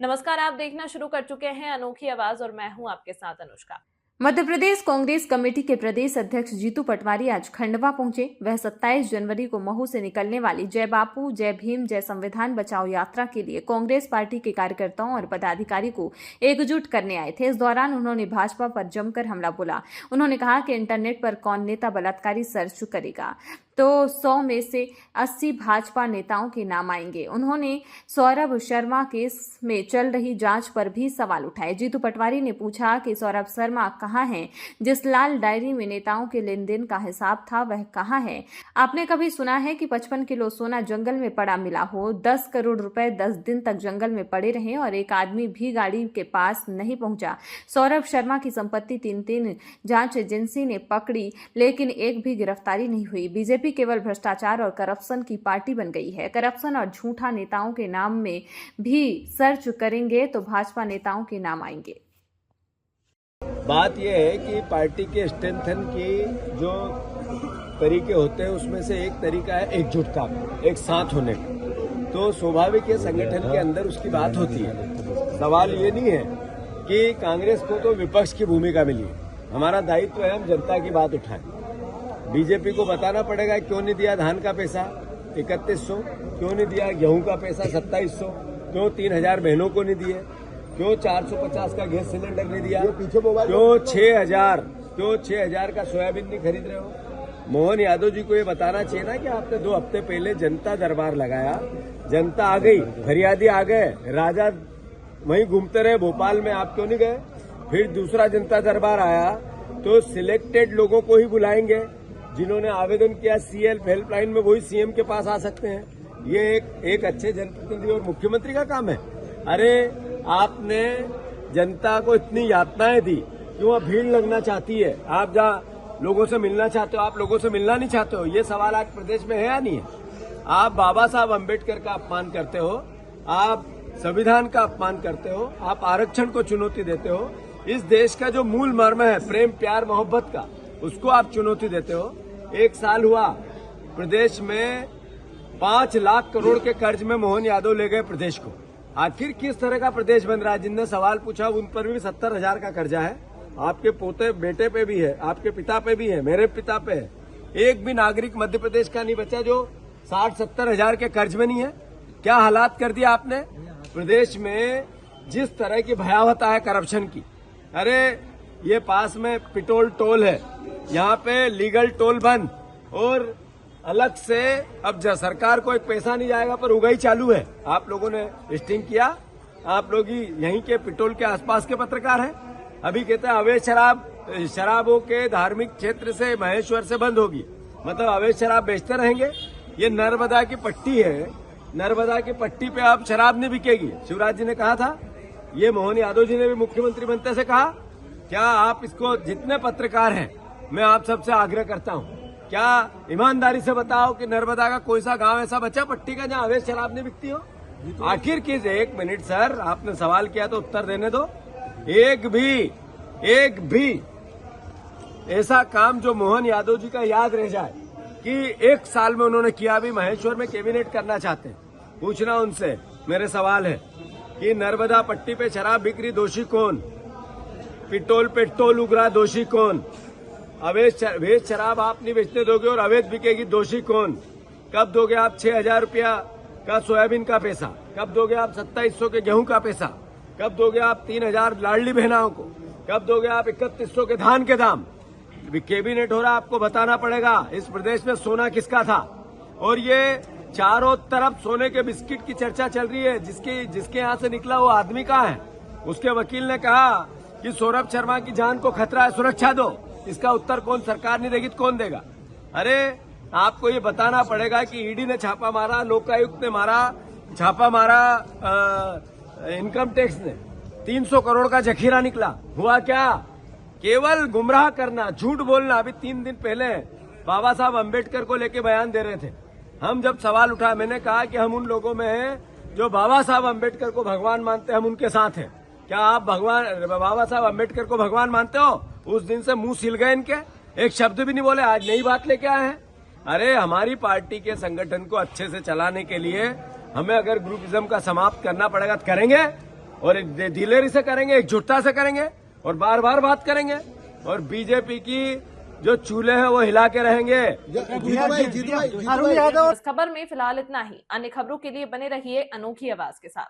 नमस्कार, आप देखना शुरू कर चुके हैं अनोखी आवाज और मैं हूं आपके साथ अनुष्का। मध्य प्रदेश कांग्रेस कमेटी के प्रदेश अध्यक्ष जीतू पटवारी आज खंडवा पहुंचे। वह 27 जनवरी को महू से निकलने वाली जय बापू जय भीम जय संविधान बचाओ यात्रा के लिए कांग्रेस पार्टी के कार्यकर्ताओं और पदाधिकारी को एकजुट करने आए थे। इस दौरान उन्होंने भाजपा पर जमकर हमला बोला। उन्होंने कहा कि इंटरनेट पर कौन नेता बलात्कारी सर्च करेगा तो 100 में से 80 भाजपा नेताओं के नाम आएंगे। उन्होंने सौरभ शर्मा केस में चल रही जांच पर भी सवाल उठाए। जीतू पटवारी ने पूछा कि सौरभ शर्मा कहाँ हैं? जिस लाल डायरी में नेताओं के लेन देन का हिसाब था वह कहाँ है? आपने कभी सुना है कि 55 किलो सोना जंगल में पड़ा मिला हो? 10 करोड़ रुपए 10 दिन तक जंगल में पड़े रहे और एक आदमी भी गाड़ी के पास नहीं पहुंचा। सौरभ शर्मा की संपत्ति 3 जांच एजेंसी ने पकड़ी, लेकिन एक भी गिरफ्तारी नहीं हुई। बीजेपी केवल भ्रष्टाचार और करप्शन की पार्टी बन गई है। करप्शन और झूठा नेताओं के नाम में भी सर्च करेंगे तो भाजपा नेताओं के नाम आएंगे। बात यह है कि पार्टी के स्ट्रेंथन की जो तरीके होते हैं उसमें से एक तरीका है एकजुटता, एक साथ होने का। तो स्वाभाविक है संगठन के अंदर उसकी बात होती है। सवाल ये नहीं है कि कांग्रेस को तो विपक्ष की भूमिका मिली है। हमारा दायित्व है हम जनता की बात उठाएं। बीजेपी को बताना पड़ेगा क्यों नहीं दिया धान का पैसा 3100, क्यों नहीं दिया गेहूं का पैसा 2700, क्यों 3000 बहनों को नहीं दिए, क्यों 450 का गैस सिलेंडर नहीं दिया, क्यों 6000 का सोयाबीन नहीं खरीद रहे हो। मोहन यादव जी को ये बताना चाहिए ना कि आपने 2 हफ्ते पहले जनता दरबार लगाया, जनता आ गई, फरियादी आ गए, राजा वहीं घूमते रहे भोपाल में, आप क्यों नहीं गए? फिर दूसरा जनता दरबार आया तो सिलेक्टेड लोगों को ही बुलाएंगे जिन्होंने आवेदन किया सीएल हेल्पलाइन में, वही सीएम के पास आ सकते हैं। ये एक अच्छे जनप्रतिनिधि और मुख्यमंत्री का काम है। अरे आपने जनता को इतनी यातनाएं दी, क्यों भीड़ लगना चाहती है? आप जहाँ लोगों से मिलना चाहते हो, आप लोगों से मिलना नहीं चाहते हो। ये सवाल आज प्रदेश में है या नहीं है? आप बाबा साहब अम्बेडकर का अपमान करते हो, आप संविधान का अपमान करते हो, आप आरक्षण को चुनौती देते हो। इस देश का जो मूल मर्म है प्रेम प्यार मोहब्बत का, उसको आप चुनौती देते हो। 1 साल हुआ प्रदेश में 5 लाख करोड़ के कर्ज में मोहन यादव ले गए प्रदेश को। आखिर किस तरह का प्रदेश बन रहा है? जिनने सवाल पूछा उन पर भी 70,000 का कर्जा है। आपके पोते बेटे पे भी है, आपके पिता पे भी है, मेरे पिता पे है। एक भी नागरिक मध्य प्रदेश का नहीं बचा जो 60-70 हजार के कर्ज में नहीं है। क्या हालात कर दिया आपने प्रदेश में? जिस तरह की भयावहता है करप्शन की। अरे ये पास में पिटोल टोल है, यहाँ पे लीगल टोल बंद, और अलग से अब सरकार को एक पैसा नहीं जाएगा पर उगाही चालू है। आप लोगों ने स्टिंग किया, आप लोग ही यहीं के पिटोल के आसपास के पत्रकार हैं। अभी कहते हैं अवैध शराबों के धार्मिक क्षेत्र से महेश्वर से बंद होगी, मतलब अवैध शराब बेचते रहेंगे। ये नर्मदा की पट्टी है, नर्मदा की पट्टी पे अब शराब नहीं बिकेगी। शिवराज जी ने कहा था, ये मोहन यादव जी ने भी मुख्यमंत्री बनते से कहा। क्या आप इसको, जितने पत्रकार हैं मैं आप सबसे आग्रह करता हूं, क्या ईमानदारी से बताओ कि नर्मदा का कोई सा गांव ऐसा बचा पट्टी का जहां अवैध शराब नहीं बिकती हो? आखिर किस, 1 मिनट सर, आपने सवाल किया तो उत्तर देने दो। एक भी ऐसा काम जो मोहन यादव जी का याद रह जाए कि 1 साल में उन्होंने किया, भी महेश्वर में कैबिनेट करना चाहते हैं। पूछना उनसे, मेरे सवाल है कि नर्मदा पट्टी पे शराब बिक्री दोषी कौन? पिटोल पे टोल उगरा दोषी कौन? अवैध शराब आप नहीं बेचने दोगे और अवैध बिकेगी, दोषी कौन? कब दोगे आप 6,000 रुपया का सोयाबीन का पैसा? कब दोगे आप 2700 के गेहूं का पैसा? कब दोगे आप 3,000 लाडली बहनाओं को? कब दोगे आप 3100 के धान के दाम? कैबिनेट हो रहा, आपको बताना पड़ेगा इस प्रदेश में सोना किसका था। और ये चारों तरफ सोने के बिस्किट की चर्चा चल रही है। जिसके यहाँ से निकला वो आदमी कहाँ है? उसके वकील ने कहा कि सौरभ शर्मा की जान को खतरा है, सुरक्षा दो। इसका उत्तर कौन, सरकार नहीं देगी तो कौन देगा? अरे आपको ये बताना पड़ेगा कि ईडी ने छापा मारा, लोकायुक्त ने छापा मारा, इनकम टैक्स ने 300 करोड़ का जखीरा निकला। हुआ क्या? केवल गुमराह करना, झूठ बोलना। अभी 3 दिन पहले बाबा साहब अम्बेडकर को लेके बयान दे रहे थे। हम जब सवाल उठाया, मैंने कहा कि हम उन लोगों में हैं जो बाबा साहब अम्बेडकर को भगवान मानते हैं, हम उनके साथ हैं। क्या आप बाबा साहब अम्बेडकर को भगवान मानते हो? उस दिन से मुंह सिल गए इनके, एक शब्द भी नहीं बोले। आज नई बात लेके आए हैं। अरे हमारी पार्टी के संगठन को अच्छे से चलाने के लिए हमें अगर ग्रुपिज्म का समाप्त करना पड़ेगा तो करेंगे। और दिलेरी से करेंगे, एकजुटता से करेंगे और बार बार बात करेंगे और बीजेपी की जो चूल्हे हैं वो हिला के रहेंगे। इस खबर में फिलहाल इतना ही। अन्य खबरों के लिए बने रहिए अनोखी आवाज के साथ।